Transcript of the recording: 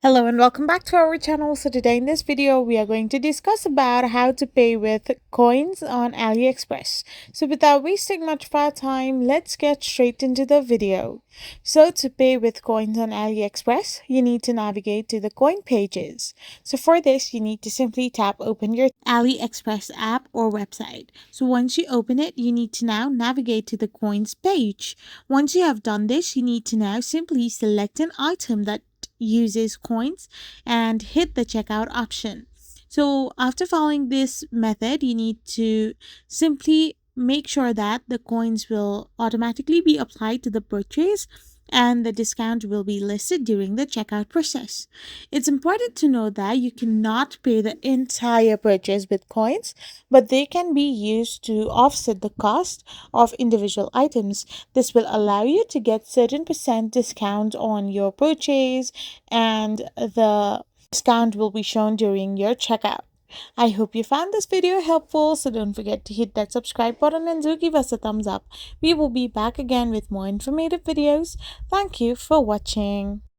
Hello and welcome back to our channel. So today in this video we are going to discuss about how to pay with coins on AliExpress. So without wasting much of our time, let's get straight into the video. So to pay with coins on AliExpress, you need to navigate to the coin pages. So for this, you need to simply tap open your AliExpress app or website. So once you open it, you need to now navigate to the coins page. Once you have done this, you need to now simply select an item that uses coins and hit the checkout option. So after following this method, you need to simply make sure that the coins will automatically be applied to the purchase and the discount will be listed during the checkout process. It's important to know that you cannot pay the entire purchase with coins, but they can be used to offset the cost of individual items. This will allow you to get certain percent discount on your purchase, and the discount will be shown during your checkout. I hope you found this video helpful, so don't forget to hit that subscribe button and do give us a thumbs up. We will be back again with more informative videos. Thank you for watching.